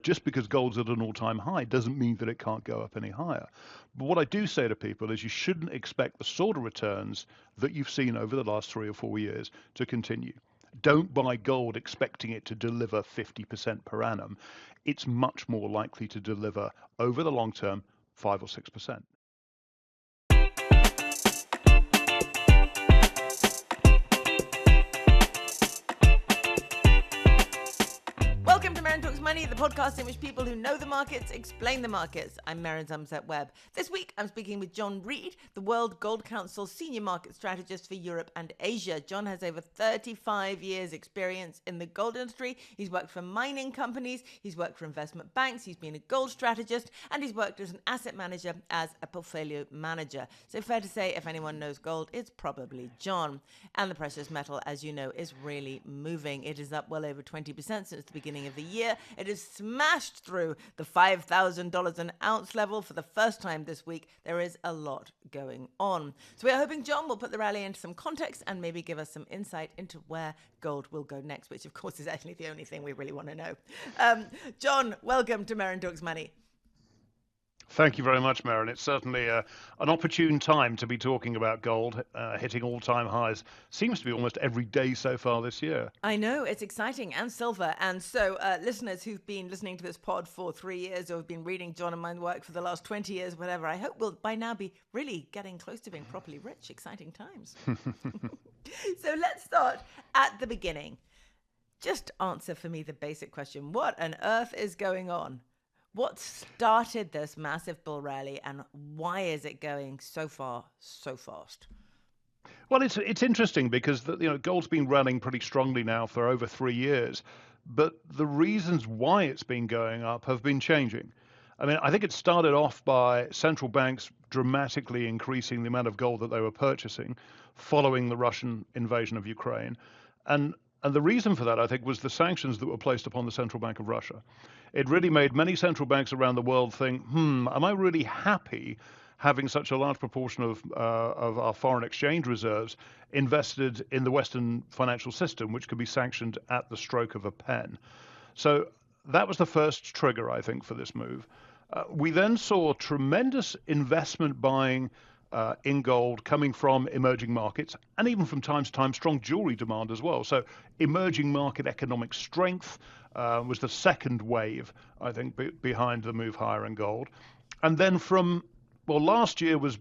just because gold's at an all-time high doesn't mean that it can't go up any higher. But what I do say to people is you shouldn't expect the sort of returns that you've seen over the last 3 or 4 years to continue. Don't buy gold expecting it to deliver 50% per annum. It's much more likely to deliver over the long term 5 or 6%. Welcome to Merryn Talks Money, the podcast in which people who know the markets explain the markets. I'm Merryn Somerset Webb. This week, I'm speaking with John Reade, the World Gold Council Senior Market Strategist for Europe and Asia. John has over 35 years experience in the gold industry. He's worked for mining companies, he's worked for investment banks, he's been a gold strategist, and he's worked as an asset manager as a portfolio manager. So fair to say, if anyone knows gold, it's probably John. And the precious metal, as you know, is really moving. It is up well over 20% since the beginning of the year. It has smashed through the $5,000 an ounce level for the first time this week. There is a lot going on. So we are hoping John will put the rally into some context and maybe give us some insight into where gold will go next, which of course is actually the only thing we really want to know. John, welcome to Merryn Talks Money. Thank you very much, Merryn. It's certainly an opportune time to be talking about gold hitting all-time highs. Seems to be almost every day so far this year. I know, it's exciting, and silver. And so listeners who've been listening to this pod for 3 years or have been reading John and mine work for the last 20 years, whatever, I hope will by now be really getting close to being properly rich. Exciting times. So let's start at the beginning. Just answer for me the basic question. What on earth is going on? What started this massive bull rally, and why is it going so far, so fast? Well, it's interesting because gold's been running pretty strongly now for over 3 years, but the reasons why it's been going up have been changing. I mean, I think it started off by central banks dramatically increasing the amount of gold that they were purchasing following the Russian invasion of Ukraine. And the reason for that, I think, was the sanctions that were placed upon the Central Bank of Russia. It really made many central banks around the world think, am I really happy having such a large proportion of our foreign exchange reserves invested in the Western financial system, which could be sanctioned at the stroke of a pen? So that was the first trigger, I think, for this move. We then saw tremendous investment buying in gold coming from emerging markets, and even from time to time strong jewelry demand as well. So emerging market economic strength was the second wave, I think, behind the move higher in gold. And then last year was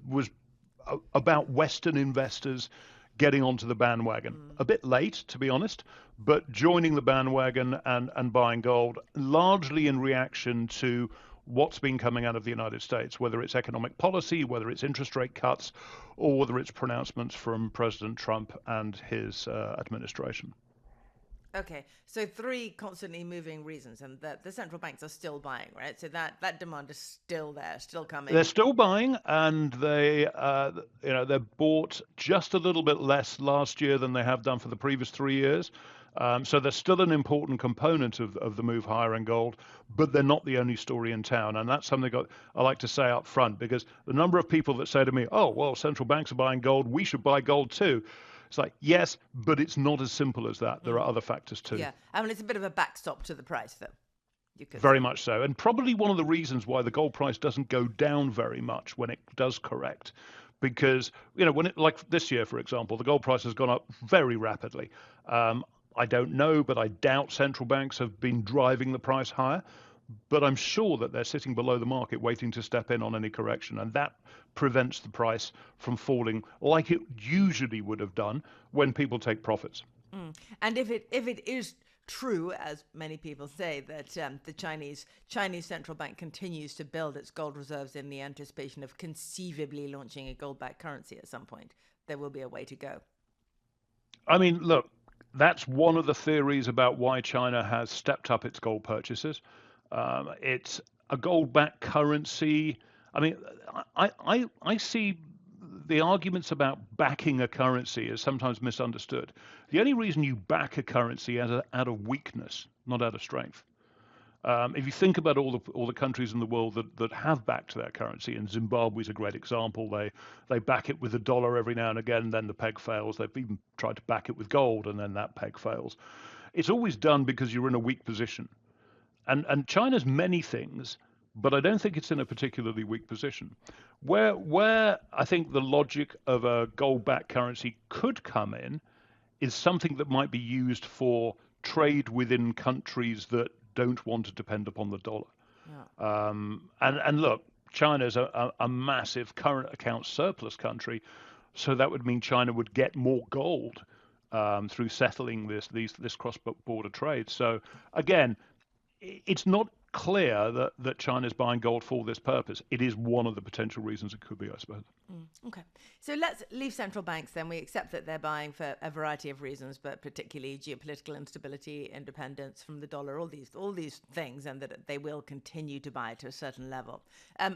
about Western investors getting onto the bandwagon. A bit late, to be honest, but joining the bandwagon and buying gold, largely in reaction to what's been coming out of the United States, whether it's economic policy, whether it's interest rate cuts, or whether it's pronouncements from President Trump and his administration. Okay, so three constantly moving reasons, and the central banks are still buying, right? So that demand is still there, still coming. They're still buying, and they bought just a little bit less last year than they have done for the previous 3 years. So they're still an important component of the move higher in gold, but they're not the only story in town. And that's something I like to say up front, because the number of people that say to me, oh, well, central banks are buying gold, we should buy gold too. It's like, yes, but it's not as simple as that. There are other factors too. Yeah, I mean, it's a bit of a backstop to the price, though. Very much so. And probably one of the reasons why the gold price doesn't go down very much when it does correct. Because, when it, like this year, for example, the gold price has gone up very rapidly. I don't know, but I doubt central banks have been driving the price higher. But I'm sure that they're sitting below the market waiting to step in on any correction. And that prevents the price from falling like it usually would have done when people take profits. And if it is true, as many people say, that the Chinese central bank continues to build its gold reserves in the anticipation of conceivably launching a gold-backed currency at some point, there will be a way to go. I mean, look, that's one of the theories about why China has stepped up its gold purchases. It's a gold-backed currency. I mean, I see the arguments about backing a currency as sometimes misunderstood. The only reason you back a currency out of weakness, not out of strength. If you think about all the countries in the world that have backed their currency, and Zimbabwe is a great example. They back it with the dollar every now and again, then the peg fails. They've even tried to back it with gold, and then that peg fails. It's always done because you're in a weak position. And China's many things, but I don't think it's in a particularly weak position. Where I think the logic of a gold-backed currency could come in is something that might be used for trade within countries that don't want to depend upon the dollar. Yeah. And look, China's a massive current account surplus country, so that would mean China would get more gold through settling this cross-border trade. So again, it's not clear that China's buying gold for this purpose. It is one of the potential reasons it could be, I suppose. Okay. So let's leave central banks then. We accept that they're buying for a variety of reasons, but particularly geopolitical instability, independence from the dollar, all these things, and that they will continue to buy to a certain level.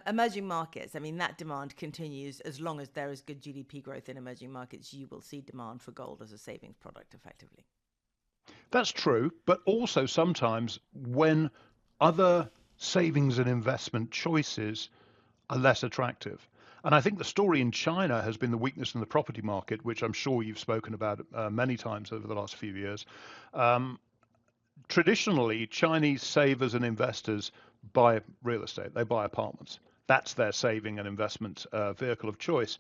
Emerging markets, I mean, that demand continues as long as there is good GDP growth in emerging markets. You will see demand for gold as a savings product effectively. That's true, but also sometimes when other savings and investment choices are less attractive. And I think the story in China has been the weakness in the property market, which I'm sure you've spoken about many times over the last few years. Traditionally, Chinese savers and investors buy real estate, they buy apartments. That's their saving and investment vehicle of choice.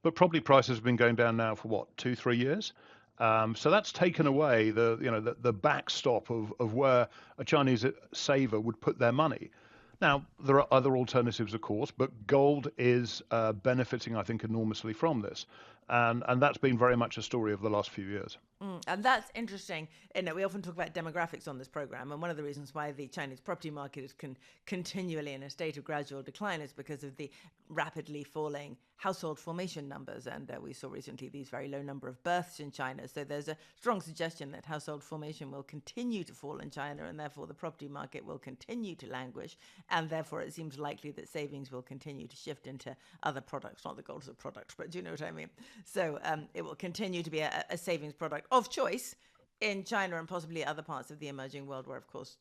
But property prices have been going down now for what, 2-3 years? So that's taken away the backstop of where a Chinese saver would put their money. Now, there are other alternatives, of course, but gold is benefiting, I think, enormously from this. And that's been very much a story of the last few years. And that's interesting. We often talk about demographics on this program, and one of the reasons why the Chinese property market is continually in a state of gradual decline is because of the rapidly falling household formation numbers. And we saw recently these very low number of births in China. So there's a strong suggestion that household formation will continue to fall in China, and therefore the property market will continue to languish. And therefore it seems likely that savings will continue to shift into other products, not the gold as a product, but do you know what I mean? So it will continue to be a savings product of choice in China and possibly other parts of the emerging world where, of course,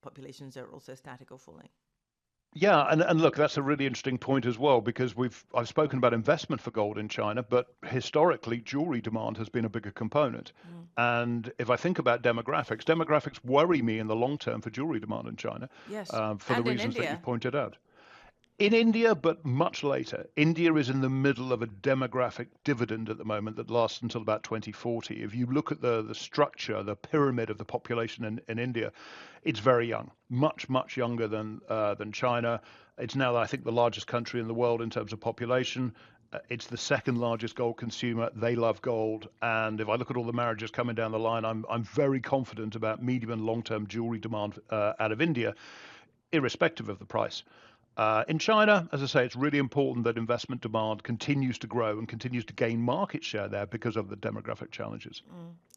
populations are also static or falling. Yeah, and look, that's a really interesting point as well, because I've spoken about investment for gold in China, but historically jewelry demand has been a bigger component. And if I think about demographics worry me in the long term for jewelry demand in China, yes, for the and in reasons that India. you pointed out. In India, but much later. India is in the middle of a demographic dividend at the moment that lasts until about 2040. If you look at the structure, the pyramid of the population in India, it's very young, much younger than China. It's now, I think, the largest country in the world in terms of population. It's the second largest gold consumer. They love gold. And if I look at all the marriages coming down the line, I'm very confident about medium and long-term jewelry demand out of India, irrespective of the price. In China, as I say, it's really important that investment demand continues to grow and continues to gain market share there because of the demographic challenges.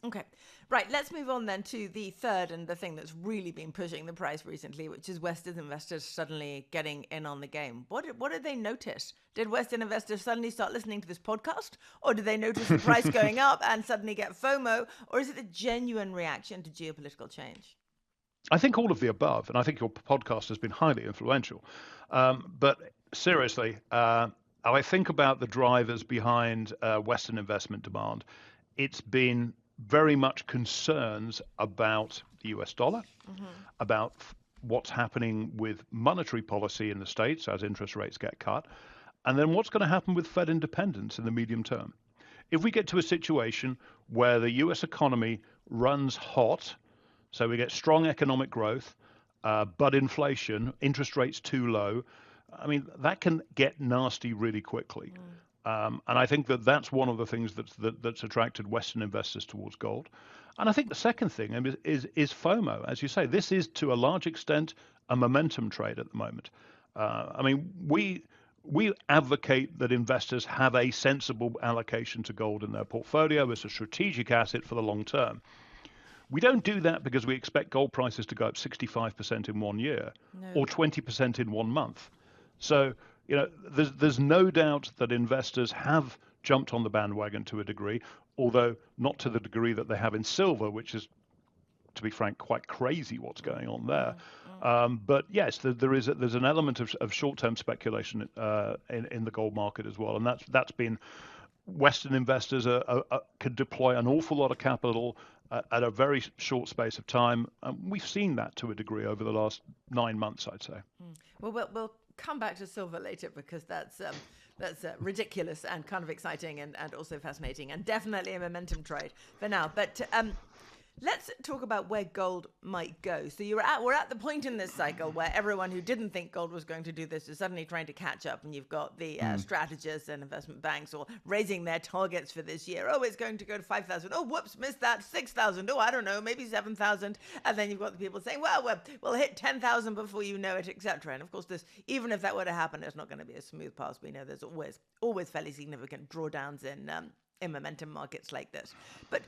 Okay. Right. Let's move on then to the third and the thing that's really been pushing the price recently, which is Western investors suddenly getting in on the game. What did they notice? Did Western investors suddenly start listening to this podcast? Or did they notice the price going up and suddenly get FOMO? Or is it a genuine reaction to geopolitical change? I think all of the above, and I think your podcast has been highly influential. But seriously, I think about the drivers behind Western investment demand. It's been very much concerns about the US dollar, about what's happening with monetary policy in the States as interest rates get cut, and then what's going to happen with Fed independence in the medium term. If we get to a situation where the US economy runs hot, so we get strong economic growth, but inflation, interest rates too low, I mean, that can get nasty really quickly. And I think that's one of the things that's attracted Western investors towards gold. And I think the second thing is FOMO. As you say, this is to a large extent a momentum trade at the moment. I mean, we advocate that investors have a sensible allocation to gold in their portfolio as a strategic asset for the long term. We don't do that because we expect gold prices to go up 65% in 1 year or 20% in 1 month. So, there's no doubt that investors have jumped on the bandwagon to a degree, although not to the degree that they have in silver, which is, to be frank, quite crazy what's going on there. But yes, there's an element of short-term speculation in the gold market as well, and that's been Western investors could deploy an awful lot of capital at a very short space of time. We've seen that to a degree over the last 9 months, I'd say. We'll come back to silver later because that's ridiculous and kind of exciting and also fascinating and definitely a momentum trade for now. But let's talk about where gold might go. So we're at the point in this cycle where everyone who didn't think gold was going to do this is suddenly trying to catch up, and you've got the strategists and investment banks all raising their targets for this year. Oh, it's going to go to 5,000. Oh, whoops, missed that. 6,000. Oh, I don't know, maybe 7,000. And then you've got the people saying, well, we'll hit 10,000 before you know it, etc. And of course, even if that were to happen, it's not going to be a smooth path. We know there's always fairly significant drawdowns in momentum markets like this. But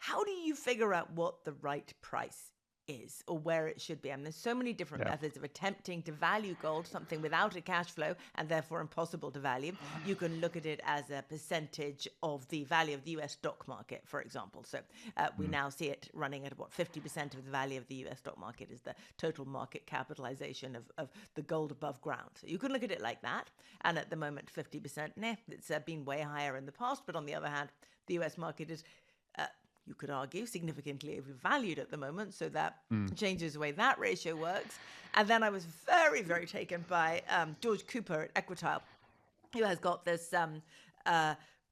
how do you figure out what the right price is or where it should be? I mean, there's so many different methods of attempting to value gold, something without a cash flow and therefore impossible to value. You can look at it as a percentage of the value of the US stock market, for example. So we now see it running at about 50% of the value of the US stock market is the total market capitalization of the gold above ground. So you can look at it like that. And at the moment, 50%, it's been way higher in the past. But on the other hand, the US market is you could argue, significantly overvalued at the moment. So that changes the way that ratio works. And then I was very, very taken by George Cooper at Equitile, who has got this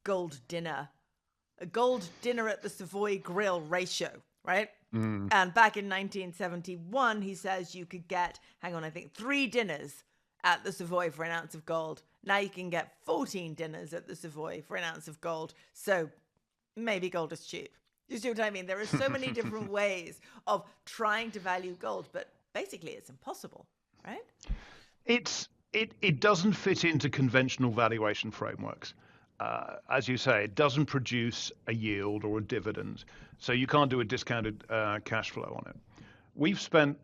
gold dinner at the Savoy Grill ratio, right? And back in 1971, he says you could get, 3 dinners at the Savoy for an ounce of gold. Now you can get 14 dinners at the Savoy for an ounce of gold. So maybe gold is cheap. You see what I mean? There are so many different ways of trying to value gold, but basically it's impossible, right? It doesn't fit into conventional valuation frameworks. As you say, it doesn't produce a yield or a dividend, so you can't do a discounted cash flow on it. We've spent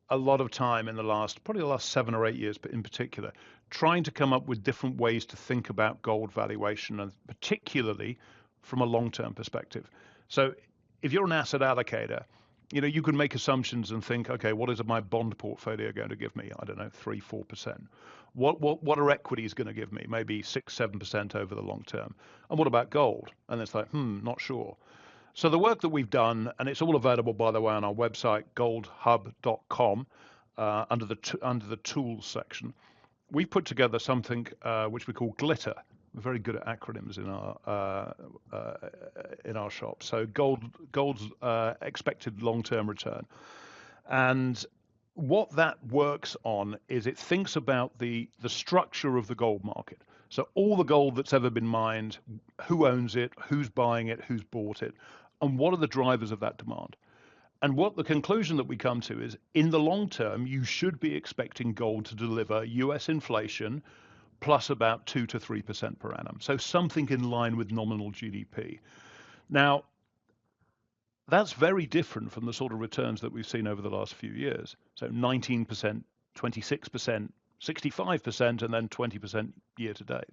a lot of time in probably the last 7 or 8 years, but in particular, trying to come up with different ways to think about gold valuation, and particularly from a long-term perspective. So if you're an asset allocator, you can make assumptions and think, okay, what is my bond portfolio going to give me? I don't know, 3-4%. What are equities going to give me? Maybe 6-7% over the long term. And what about gold? And it's like, not sure. So the work that we've done, and it's all available, by the way, on our website, goldhub.com, under the tools section, we put together something which we call Glitter. We're very good at acronyms in our shop. So gold's expected long-term return, and what that works on is it thinks about the structure of the gold market. So all the gold that's ever been mined, who owns it, who's buying it, who's bought it, and what are the drivers of that demand. And what the conclusion that we come to is, in the long term, you should be expecting gold to deliver US inflation plus about 2 to 3% per annum. So something in line with nominal GDP. Now, that's very different from the sort of returns that we've seen over the last few years. So 19%, 26%, 65%, and then 20% year to date.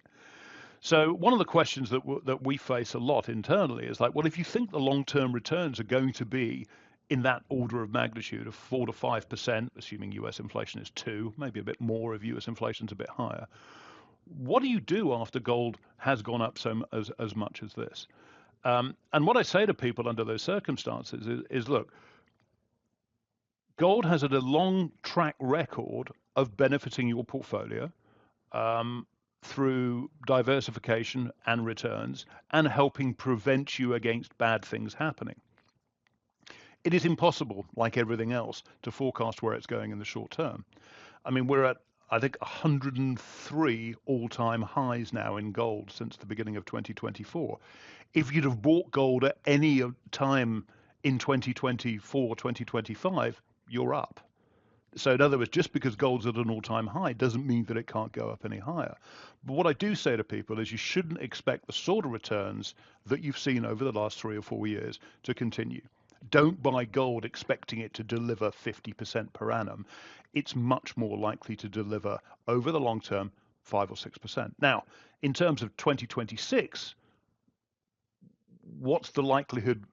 So one of the questions that we face a lot internally is like, well, if you think the long-term returns are going to be in that order of magnitude of 4 to 5%, assuming US inflation is 2, maybe a bit more if US inflation is a bit higher, what do you do after gold has gone up as much as this? And what I say to people under those circumstances is look, gold has had a long track record of benefiting your portfolio through diversification and returns and helping prevent you against bad things happening. It is impossible, like everything else, to forecast where it's going in the short term. I mean, we're at, I think, 103 all-time highs now in gold since the beginning of 2024. If you'd have bought gold at any time in 2024, 2025, you're up. So in other words, just because gold's at an all-time high doesn't mean that it can't go up any higher. But what I do say to people is you shouldn't expect the sort of returns that you've seen over the last 3 or 4 years to continue. Don't buy gold expecting it to deliver 50% per annum. It's much more likely to deliver over the long term 5 or 6%. Now, in terms of 2026, what's the likelihood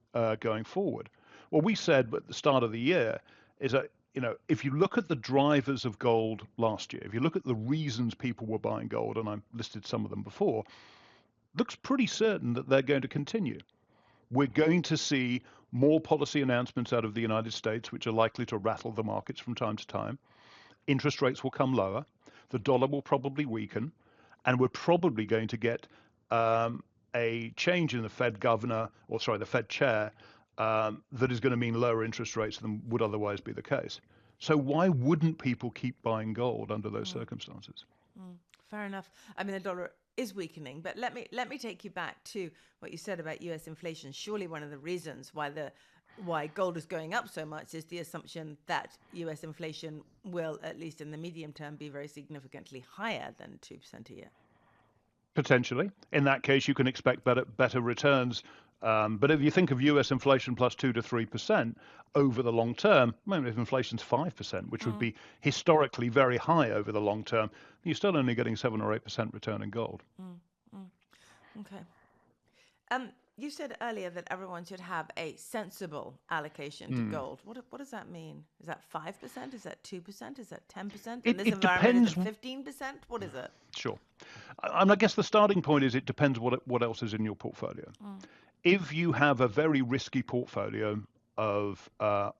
going forward? Well, we said at the start of the year is that, if you look at the drivers of gold last year, if you look at the reasons people were buying gold, and I listed some of them before, looks pretty certain that they're going to continue. We're going to see more policy announcements out of the United States, which are likely to rattle the markets from time to time. Interest rates will come lower. The dollar will probably weaken. And we're probably going to get a change in the Fed governor, or sorry, the Fed chair, that is going to mean lower interest rates than would otherwise be the case. So why wouldn't people keep buying gold under those circumstances? Fair enough. I mean, the dollar is weakening, but let me take you back to what you said about U.S. inflation. Surely one of the reasons why gold is going up so much is the assumption that U.S. inflation will, at least in the medium term, be very significantly higher than 2% a year. Potentially. In that case, you can expect better returns. But if you think of US inflation plus 2 to 3% over the long term, well, if inflation's 5%, which would be historically very high over the long term, you're still only getting 7 or 8% return in gold. Okay. You said earlier that everyone should have a sensible allocation to gold. What does that mean? Is that 5%? Is that 2%? Is that 10%? In this environment, is it 15%? What is it? Sure. And I guess the starting point is it depends what else is in your portfolio. If you have a very risky portfolio of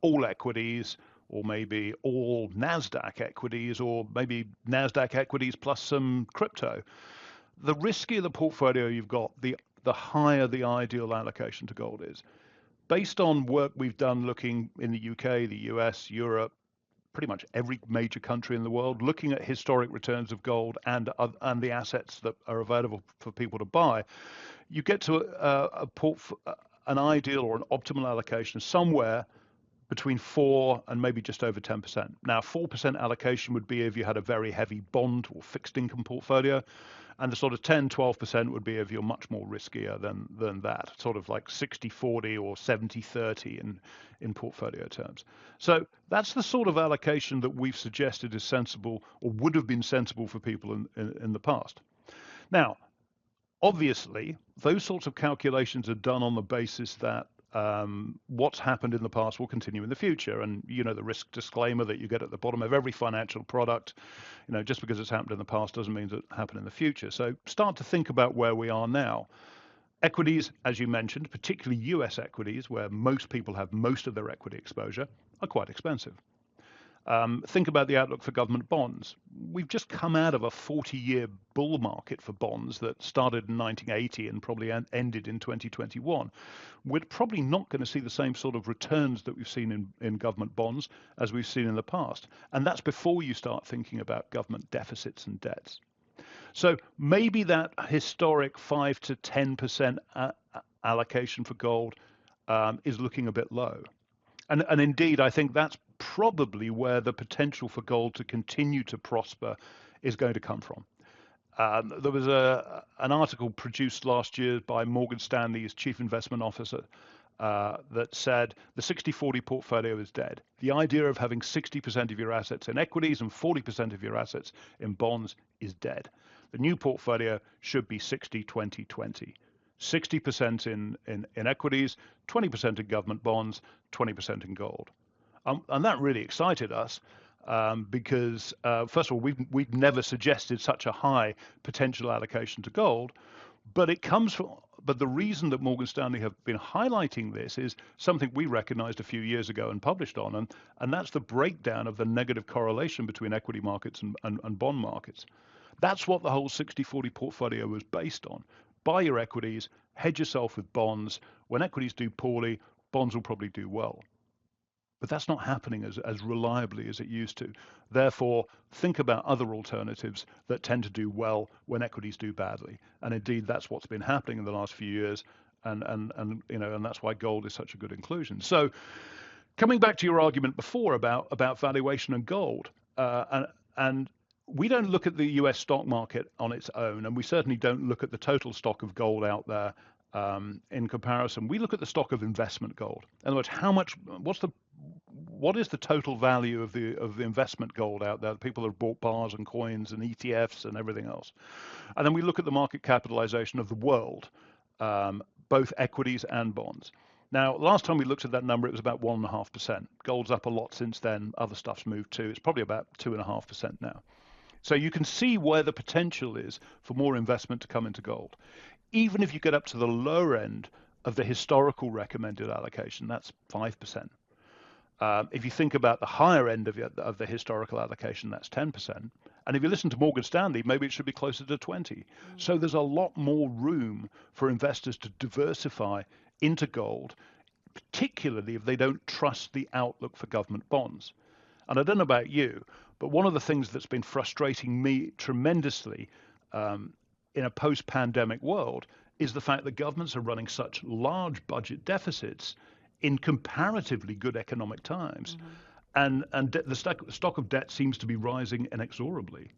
all equities, or maybe all NASDAQ equities, or maybe NASDAQ equities plus some crypto, the riskier the portfolio you've got, the higher the ideal allocation to gold is. Based on work we've done looking in the UK, the US, Europe, pretty much every major country in the world, looking at historic returns of gold and the assets that are available for people to buy, you get to an ideal or an optimal allocation somewhere between 4 and maybe just over 10%. Now, 4% allocation would be if you had a very heavy bond or fixed income portfolio, and the sort of 10, 12% would be if you're much more riskier than that, sort of like 60-40 or 70-30 in portfolio terms. So that's the sort of allocation that we've suggested is sensible or would have been sensible for people in the past. Now, obviously, those sorts of calculations are done on the basis that what's happened in the past will continue in the future. And, you know, the risk disclaimer that you get at the bottom of every financial product, you know, just because it's happened in the past doesn't mean that it'll happen in the future. So start to think about where we are now. Equities, as you mentioned, particularly US equities, where most people have most of their equity exposure, are quite expensive. Think about the outlook for government bonds. We've just come out of a 40-year bull market for bonds that started in 1980 and probably ended in 2021. We're probably not going to see the same sort of returns that we've seen in government bonds as we've seen in the past. And that's before you start thinking about government deficits and debts. So maybe that historic 5 to 10% allocation for gold is looking a bit low. And indeed, I think that's probably where the potential for gold to continue to prosper is going to come from. There was an article produced last year by Morgan Stanley's chief investment officer that said the 60-40 portfolio is dead. The idea of having 60% of your assets in equities and 40% of your assets in bonds is dead. The new portfolio should be 60-20-20. 60% in equities, 20% in government bonds, 20% in gold. And that really excited us because, first of all, we've never suggested such a high potential allocation to gold, but the reason that Morgan Stanley have been highlighting this is something we recognized a few years ago and published on, and that's the breakdown of the negative correlation between equity markets and bond markets. That's what the whole 60-40 portfolio was based on. Buy your equities, hedge yourself with bonds. When equities do poorly, bonds will probably do well. But that's not happening as reliably as it used to. Therefore, think about other alternatives that tend to do well when equities do badly. And indeed, that's what's been happening in the last few years. And that's why gold is such a good inclusion. So coming back to your argument before about valuation and gold, and we don't look at the US stock market on its own, and we certainly don't look at the total stock of gold out there in comparison. We look at the stock of investment gold. In other words, what is the total value of the investment gold out there? People have bought bars and coins and ETFs and everything else. And then we look at the market capitalization of the world, both equities and bonds. Now, last time we looked at that number, it was about 1.5%. Gold's up a lot since then. Other stuff's moved too. It's probably about 2.5% now. So you can see where the potential is for more investment to come into gold. even if you get up to the lower end of the historical recommended allocation, that's 5%. If you think about the higher end of the historical allocation, that's 10%. And if you listen to Morgan Stanley, maybe it should be closer to 20. So there's a lot more room for investors to diversify into gold, particularly if they don't trust the outlook for government bonds. And I don't know about you, but one of the things that's been frustrating me tremendously in a post-pandemic world is the fact that governments are running such large budget deficits in comparatively good economic times. And the stock of debt seems to be rising inexorably.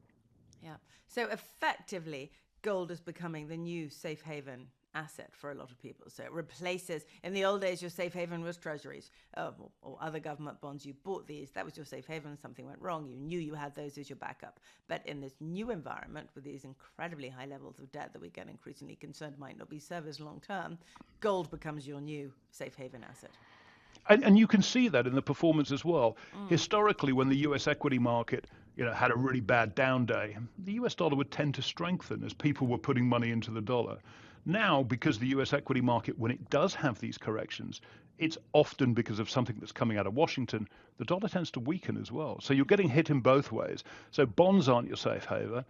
Yeah. So effectively, gold is becoming the new safe haven asset for a lot of people. So it replaces, in the old days, your safe haven was treasuries or other government bonds. You bought these, that was your safe haven. Something went wrong, you knew you had those as your backup. But in this new environment with these incredibly high levels of debt that we get increasingly concerned might not be serviced long term, gold becomes your new safe haven asset. And you can see that in the performance as well. Historically, when the US equity market had a really bad down day, the US dollar would tend to strengthen as people were putting money into the dollar. Now, because the US equity market, when it does have these corrections, it's often because of something that's coming out of Washington, the dollar tends to weaken as well. So you're getting hit in both ways. So bonds aren't your safe haven.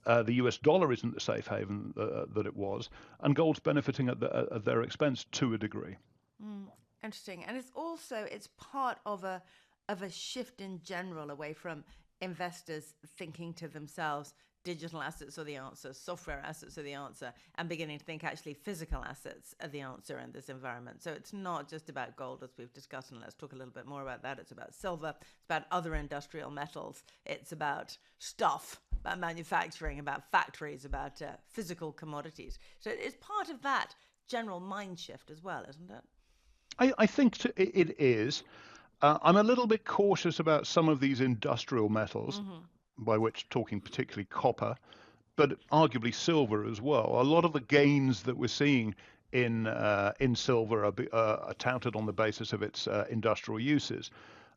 The US dollar isn't the safe haven that it was, and gold's benefiting at their expense to a degree. Interesting. And it's part of a shift in general away from investors thinking to themselves, digital assets are the answer, software assets are the answer, and beginning to think actually physical assets are the answer in this environment. So it's not just about gold, as we've discussed, and let's talk a little bit more about that. It's about silver, it's about other industrial metals, it's about stuff, about manufacturing, about factories, about physical commodities. So it's part of that general mind shift as well, isn't it? I think it is. I'm a little bit cautious about some of these industrial metals, by which talking particularly copper, but arguably silver as well. A lot of the gains that we're seeing in silver are touted on the basis of its industrial uses.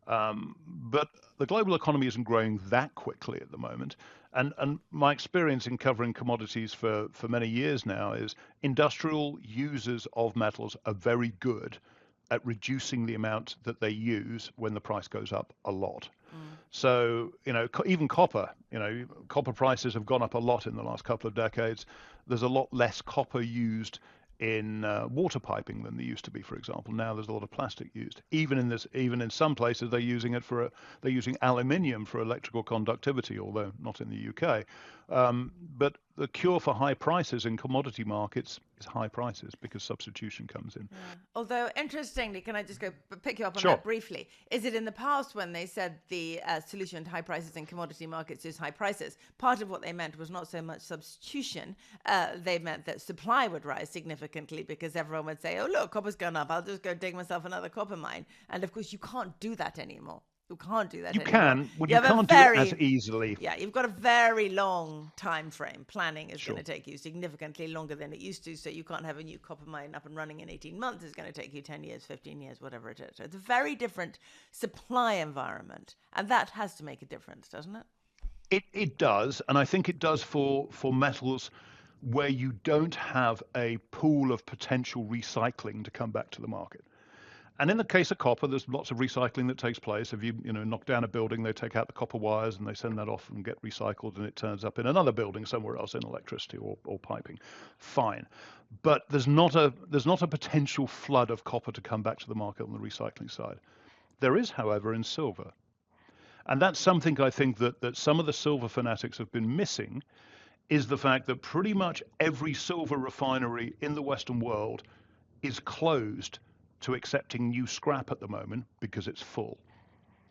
But the global economy isn't growing that quickly at the moment. And my experience in covering commodities for many years now is industrial users of metals are very good at reducing the amount that they use when the price goes up a lot. So, even copper, copper prices have gone up a lot in the last couple of decades. There's a lot less copper used in water piping than there used to be, for example. Now there's a lot of plastic used. Even in some places, they're using aluminium for electrical conductivity, although not in the UK. But the cure for high prices in commodity markets is high prices because substitution comes in. Yeah. Although, interestingly, can I just pick you up on Sure. that briefly? Is it in the past when they said the solution to high prices in commodity markets is high prices? Part of what they meant was not so much substitution. They meant that supply would rise significantly because everyone would say, oh, look, copper's gone up. I'll just go dig myself another copper mine. And of course, you can't do that anymore. You can't do that anymore. Can, well, you can't do it as easily. Yeah, you've got a very long time frame. Planning is Sure. going to take you significantly longer than it used to, so you can't have a new copper mine up and running in 18 months. It's going to take you 10 years, 15 years, whatever it is. So it's a very different supply environment, and that has to make a difference, doesn't it? It does, and I think it does for metals where you don't have a pool of potential recycling to come back to the market. And in the case of copper, there's lots of recycling that takes place. If you knock down a building, they take out the copper wires and they send that off and get recycled, and it turns up in another building somewhere else in electricity or piping. Fine, but there's not a potential flood of copper to come back to the market on the recycling side. There is, however, in silver, and that's something I think that some of the silver fanatics have been missing, is the fact that pretty much every silver refinery in the Western world is closed to accepting new scrap at the moment because it's full.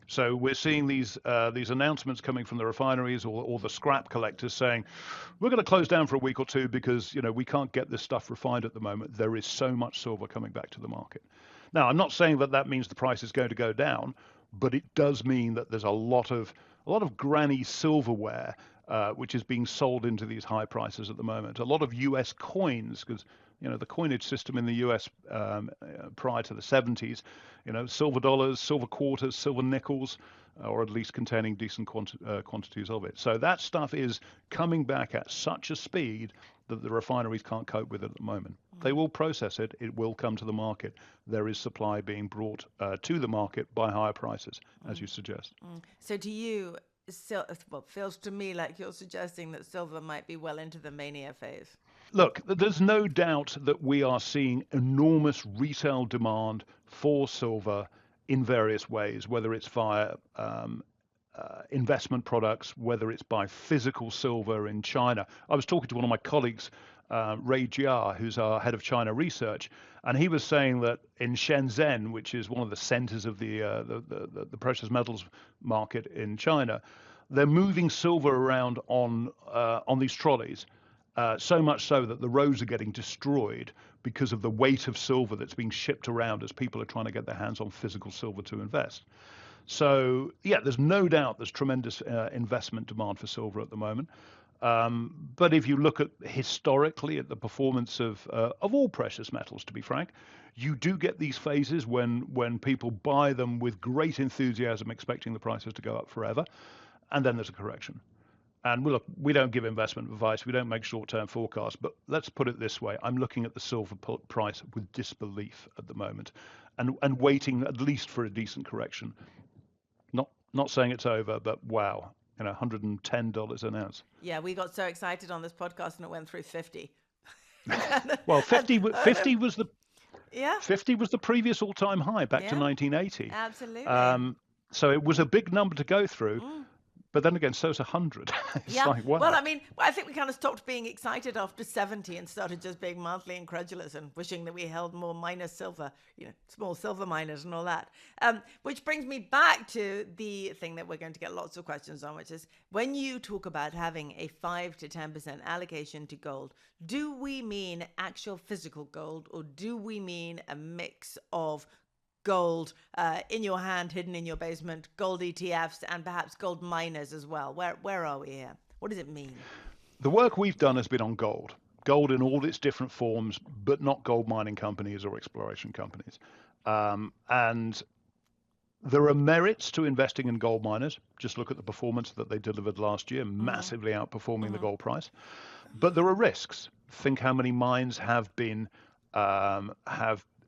So we're seeing these announcements coming from the refineries or the scrap collectors saying, we're going to close down for a week or two because we can't get this stuff refined at the moment. There is so much silver coming back to the market. Now, I'm not saying that means the price is going to go down, but it does mean that there's a lot of granny silverware which is being sold into these high prices at the moment. A lot of US coins, because the coinage system in the US prior to the 70s, silver dollars, silver quarters, silver nickels, or at least containing decent quantities of it. So that stuff is coming back at such a speed that the refineries can't cope with it at the moment. They will process it. It will come to the market. There is supply being brought to the market by higher prices, as you suggest. So to you, well, feels to me like you're suggesting that silver might be well into the mania phase. Look, there's no doubt that we are seeing enormous retail demand for silver in various ways, whether it's via investment products, whether it's by physical silver in China. I was talking to one of my colleagues, Reade, who's our head of China research, and he was saying that in Shenzhen, which is one of the centers of the precious metals market in China, they're moving silver around on these trolleys. So much so that the roads are getting destroyed because of the weight of silver that's being shipped around as people are trying to get their hands on physical silver to invest. So, yeah, there's no doubt there's tremendous investment demand for silver at the moment. But if you look at historically at the performance of all precious metals, to be frank, you do get these phases when people buy them with great enthusiasm, expecting the prices to go up forever, and then there's a correction. And look, we don't give investment advice. We don't make short-term forecasts. But let's put it this way. I'm looking at the silver price with disbelief at the moment and waiting at least for a decent correction. Not saying it's over, but wow, $110 an ounce. Yeah, we got so excited on this podcast and it went through 50. Well, 50 was the 50 was the previous all-time high back to 1980. Absolutely. So it was a big number to go through. But then again, so's 100. It's like, wow. Well, I mean, I think we kind of stopped being excited after 70 and started just being mildly incredulous and wishing that we held more miners silver, small silver miners and all that. Which brings me back to the thing that we're going to get lots of questions on, which is when you talk about having a 5 to 10% allocation to gold, do we mean actual physical gold or do we mean a mix of gold in your hand, hidden in your basement, gold ETFs, and perhaps gold miners as well? Where are we here? What does it mean? The work we've done has been on gold in all its different forms, but not gold mining companies or exploration companies. And there are merits to investing in gold miners. Just look at the performance that they delivered last year, massively outperforming the gold price. But there are risks. Think how many mines have been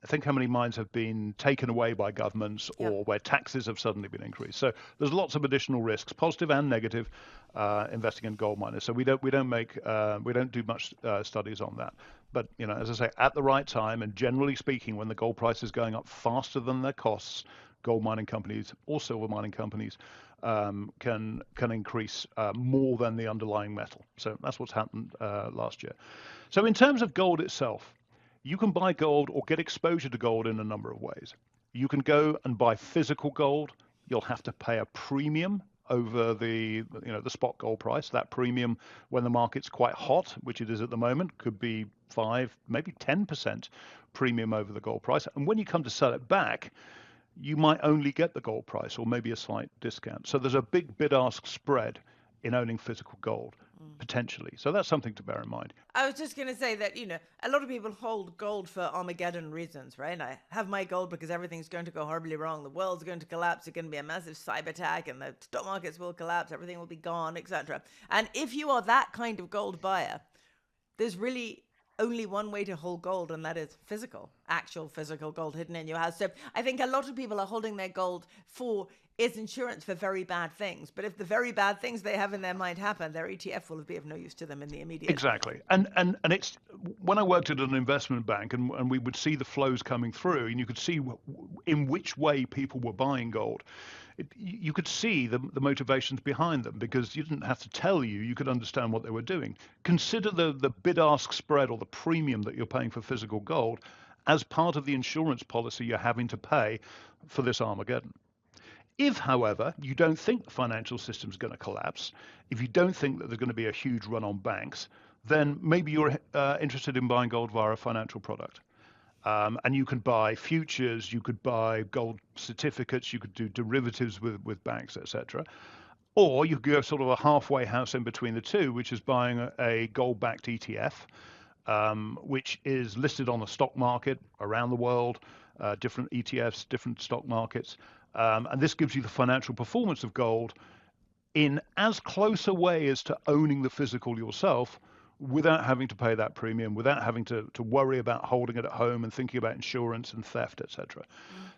think how many mines have been taken away by governments or where taxes have suddenly been increased. So there's lots of additional risks, positive and negative, investing in gold miners. So we don't do much studies on that. But as I say, at the right time and generally speaking, when the gold price is going up faster than their costs, gold mining companies or silver mining companies can increase more than the underlying metal. So that's what's happened last year. So in terms of gold itself, you can buy gold or get exposure to gold in a number of ways. You can go and buy physical gold. You'll have to pay a premium over the spot gold price. That premium, when the market's quite hot, which it is at the moment, could be 5, maybe 10% premium over the gold price. And when you come to sell it back, you might only get the gold price or maybe a slight discount. So there's a big bid-ask spread in owning physical gold, potentially. So that's something to bear in mind. I was just going to say that, a lot of people hold gold for Armageddon reasons, right? I have my gold because everything's going to go horribly wrong. The world's going to collapse. It's going to be a massive cyber attack and the stock markets will collapse. Everything will be gone, etc. And if you are that kind of gold buyer, there's really only one way to hold gold, and that is actual physical gold hidden in your house. So I think a lot of people are holding their gold for its insurance for very bad things. But if the very bad things they have in their mind happen, their ETF will be of no use to them in the immediate. Exactly. And it's when I worked at an investment bank and we would see the flows coming through and you could see in which way people were buying gold. You could see the motivations behind them because you didn't have to tell you could understand what they were doing. Consider the bid-ask spread or the premium that you're paying for physical gold as part of the insurance policy you're having to pay for this Armageddon. If, however, you don't think the financial system is going to collapse, if you don't think that there's going to be a huge run on banks, then maybe you're interested in buying gold via a financial product. And you can buy futures, you could buy gold certificates, you could do derivatives with banks, etc. Or you could go sort of a halfway house in between the two, which is buying a gold-backed ETF, which is listed on the stock market around the world, different ETFs, different stock markets. And this gives you the financial performance of gold in as close a way as to owning the physical yourself without having to pay that premium, without having to worry about holding it at home and thinking about insurance and theft, etc.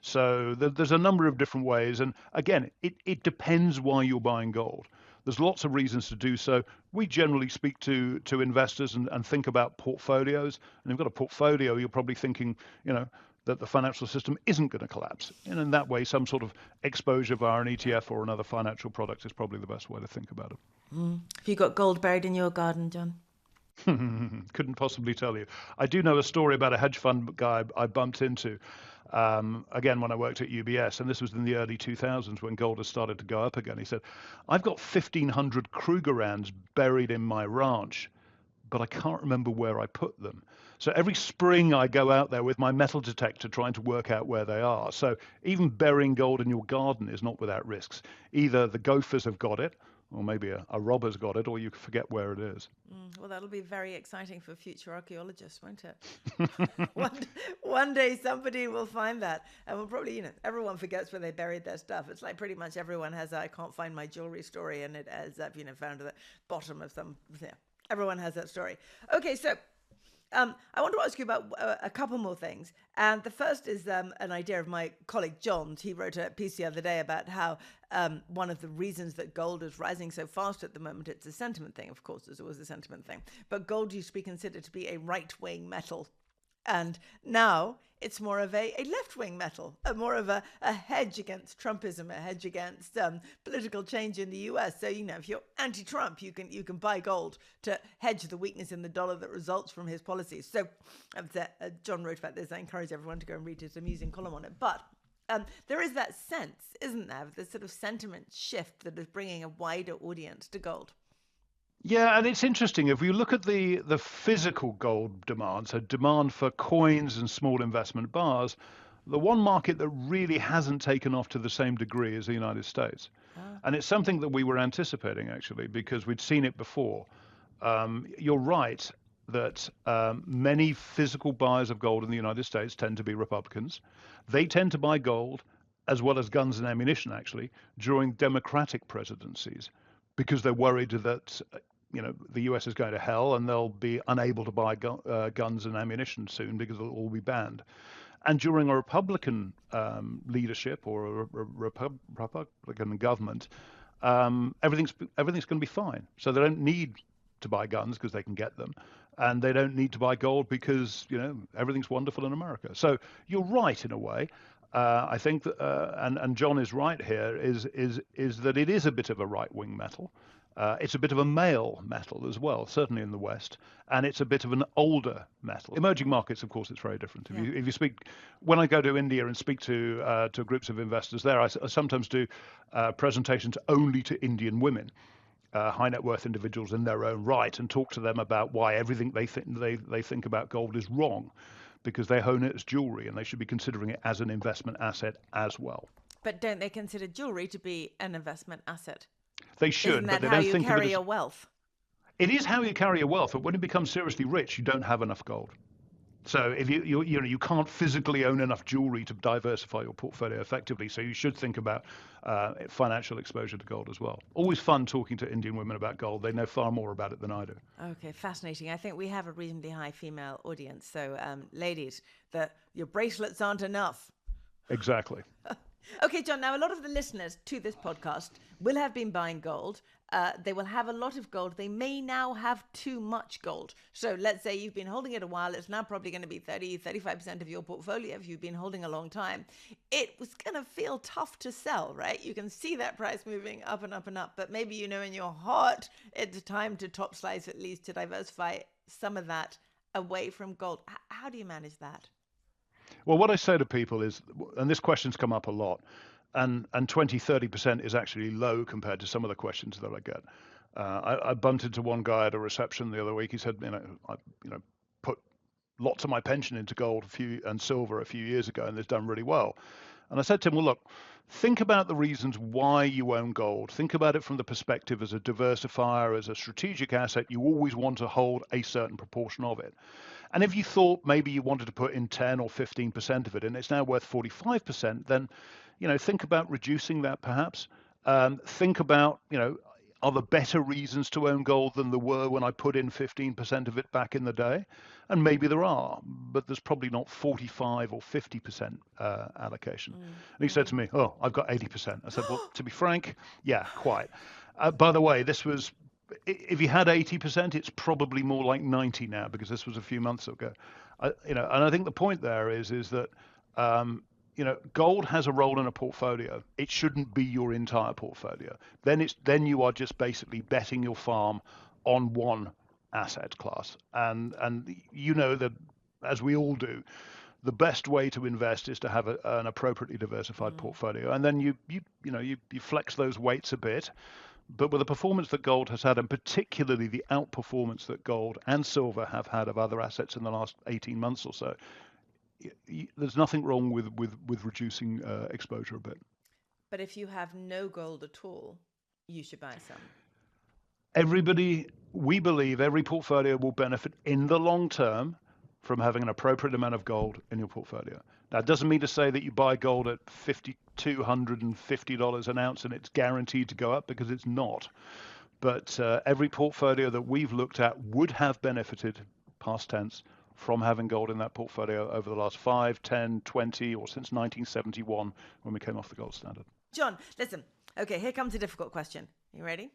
So there's a number of different ways. And again, it depends why you're buying gold. There's lots of reasons to do so. We generally speak to investors and think about portfolios. And if you've got a portfolio, you're probably thinking, that the financial system isn't going to collapse. And in that way, some sort of exposure via an ETF or another financial product is probably the best way to think about it. Have you got gold buried in your garden, John? Couldn't possibly tell you. I do know a story about a hedge fund guy I bumped into, again, when I worked at UBS, and this was in the early 2000s when gold had started to go up again. He said, I've got 1,500 Krugerrands buried in my ranch, but I can't remember where I put them. So every spring I go out there with my metal detector trying to work out where they are. So even burying gold in your garden is not without risks. Either the gophers have got it, or maybe a robber's got it, or you forget where it is. Well, that'll be very exciting for future archaeologists, won't it? one day somebody will find that. And we'll probably, everyone forgets where they buried their stuff. It's like pretty much everyone has a I can't find my jewelry story, and it ends up, found at the bottom of some, everyone has that story. Okay, so I want to ask you about a couple more things. And the first is an idea of my colleague John's. He wrote a piece the other day about how one of the reasons that gold is rising so fast at the moment, it's a sentiment thing. Of course, there's always a sentiment thing. But gold used to be considered to be a right-wing metal. And now it's more of a left-wing metal, more of a hedge against Trumpism, a hedge against political change in the US. So, if you're anti-Trump, you can buy gold to hedge the weakness in the dollar that results from his policies. So John wrote about this. I encourage everyone to go and read his amusing column on it. But there is that sense, isn't there, of this sort of sentiment shift that is bringing a wider audience to gold. Yeah, and it's interesting. If you look at the physical gold demand, so demand for coins and small investment bars, the one market that really hasn't taken off to the same degree is the United States. And it's something that we were anticipating, actually, because we'd seen it before. You're right that many physical buyers of gold in the United States tend to be Republicans. They tend to buy gold, as well as guns and ammunition, actually, during Democratic presidencies, because they're worried that the US is going to hell and they'll be unable to buy guns and ammunition soon because it'll all be banned. And during a Republican leadership or a Republican government, everything's going to be fine. So they don't need to buy guns because they can get them, and they don't need to buy gold because everything's wonderful in America. So you're right in a way. I think that, and John is right here, is that it is a bit of a right-wing metal. It's a bit of a male metal as well, certainly in the West, and it's a bit of an older metal. Emerging markets, of course, it's very different. If you speak, when I go to India and speak to groups of investors there, I sometimes do presentations only to Indian women, high net worth individuals in their own right, and talk to them about why everything they think about gold is wrong, because they own it as jewelry and they should be considering it as an investment asset as well. But don't they consider jewelry to be an investment asset? They should, Isn't that but they how don't you think carry of it as your wealth? It is how you carry your wealth, but when you become seriously rich, you don't have enough gold. So if you can't physically own enough jewelry to diversify your portfolio effectively, so you should think about financial exposure to gold as well. Always fun talking to Indian women about gold. They know far more about it than I do. Okay, fascinating. I think we have a reasonably high female audience. So ladies, your bracelets aren't enough. Exactly. Okay, John, now a lot of the listeners to this podcast will have been buying gold. They will have a lot of gold. They may now have too much gold. So let's say you've been holding it a while. It's now probably going to be 35% of your portfolio if you've been holding a long time. It was going to feel tough to sell, right? You can see that price moving up and up and up. But maybe in your heart, it's time to top slice at least, to diversify some of that away from gold. How do you manage that? Well, what I say to people is, and this question's come up a lot, and 20-30% is actually low compared to some of the questions that I get. I bumped into one guy at a reception the other week. He said, I put lots of my pension into gold and silver a few years ago, and it's done really well. And I said to him, well, look, think about the reasons why you own gold. Think about it from the perspective as a diversifier, as a strategic asset. You always want to hold a certain proportion of it. And if you thought maybe you wanted to put in 10 or 15% of it and it's now worth 45%, then, think about reducing that perhaps. Think about, are there better reasons to own gold than there were when I put in 15% of it back in the day? And maybe there are, but there's probably not 45 or 50% allocation. And he said to me, oh, I've got 80%. I said, well, to be frank, yeah, quite. By the way, if you had 80%, it's probably more like 90 now because this was a few months ago. And I think the point there is that gold has a role in a portfolio. It shouldn't be your entire portfolio. Then you are just basically betting your farm on one asset class. And that, as we all do, the best way to invest is to have an appropriately diversified portfolio. And then you flex those weights a bit. But with the performance that gold has had, and particularly the outperformance that gold and silver have had of other assets in the last 18 months or so, there's nothing wrong with reducing exposure a bit. But if you have no gold at all, you should buy some. We believe every portfolio will benefit in the long term from having an appropriate amount of gold in your portfolio. Now, it doesn't mean to say that you buy gold at $5,250 an ounce and it's guaranteed to go up, because it's not. But every portfolio that we've looked at would have benefited, past tense, from having gold in that portfolio over the last 5, 10, 20, or since 1971 when we came off the gold standard. John, listen. Okay, here comes a difficult question. You ready?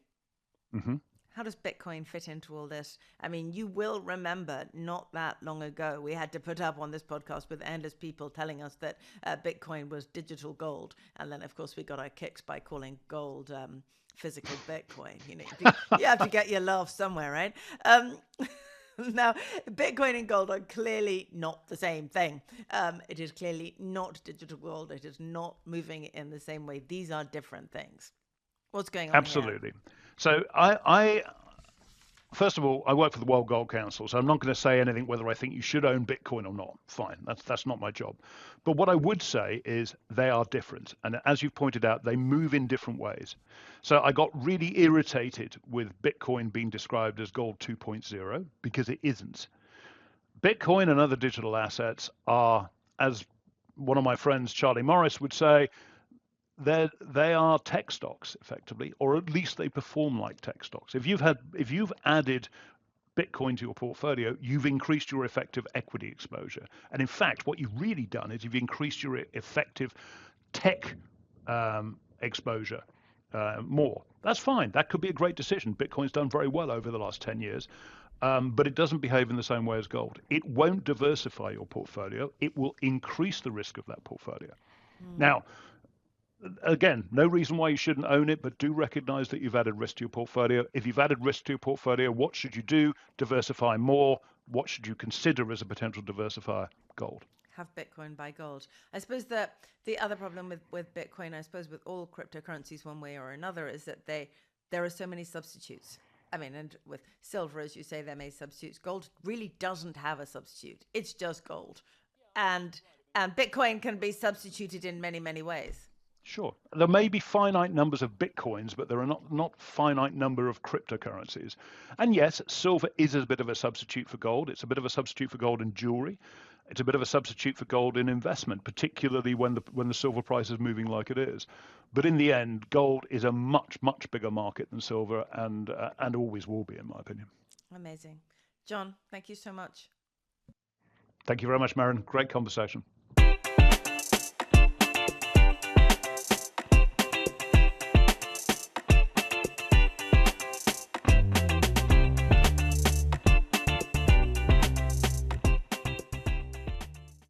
Mm-hmm. How does Bitcoin fit into all this? I mean, you will remember not that long ago, we had to put up on this podcast with endless people telling us that Bitcoin was digital gold. And then, of course, we got our kicks by calling gold physical Bitcoin. You have to get your laugh somewhere, right? Now, Bitcoin and gold are clearly not the same thing. It is clearly not digital gold. It is not moving in the same way. These are different things. What's going on Absolutely. here? So first of all, I work for the World Gold Council, so I'm not going to say anything whether I think you should own Bitcoin or not. Fine, that's not my job. But what I would say is they are different. And as you've pointed out, they move in different ways. So I got really irritated with Bitcoin being described as gold 2.0 because it isn't. Bitcoin and other digital assets are, as one of my friends, Charlie Morris, would say, they are tech stocks effectively, or at least they perform like tech stocks. If you've added Bitcoin to your portfolio, you've increased your effective equity exposure. And in fact, what you've really done is you've increased your effective tech exposure more. That's fine. That could be a great decision. Bitcoin's done very well over the last 10 years. But it doesn't behave in the same way as gold. It won't diversify your portfolio. It will increase the risk of that portfolio. Now, again, no reason why you shouldn't own it, but do recognize that you've added risk to your portfolio. If you've added risk to your portfolio, what should you do? Diversify more. What should you consider as a potential diversifier? Gold. Have Bitcoin, buy gold. I suppose that the other problem with Bitcoin, I suppose with all cryptocurrencies one way or another, is that there are so many substitutes. I mean, and with silver, as you say, there may substitutes. Gold really doesn't have a substitute. It's just gold. And Bitcoin can be substituted in many, many ways. Sure. There may be finite numbers of Bitcoins, but there are not finite number of cryptocurrencies. And yes, silver is a bit of a substitute for gold. It's a bit of a substitute for gold in jewelry. It's a bit of a substitute for gold in investment, particularly when the silver price is moving like it is. But in the end, gold is a much, much bigger market than silver, and always will be, in my opinion. Amazing. John, thank you so much. Thank you very much, Merryn. Great conversation.